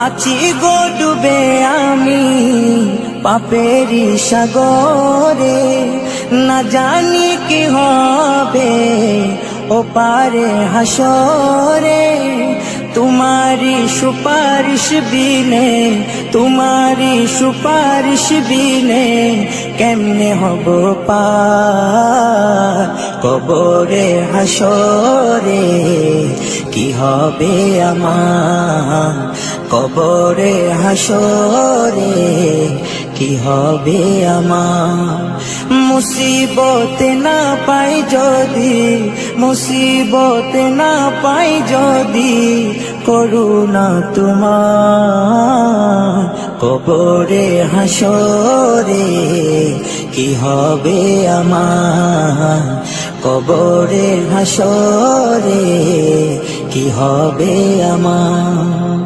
আছি গো ডুবে আমি পাপেরি সাগরে, না জানি কি হবে ও পারে হাসরে। তোমারি সুপারিশ বিনে, তোমারি সুপারিশ বিনে কেমনে হব পার কবরে হাসরে। কি হবে আমার কবরে হাসরে, কি হবে আমার। মুসিবতে না পাই যদি, মুসিবতে না পাই যদি করুণা তোমার কবরে হাসরে। কি হবে আমার কবরে হাসরে, কি হবে আমার।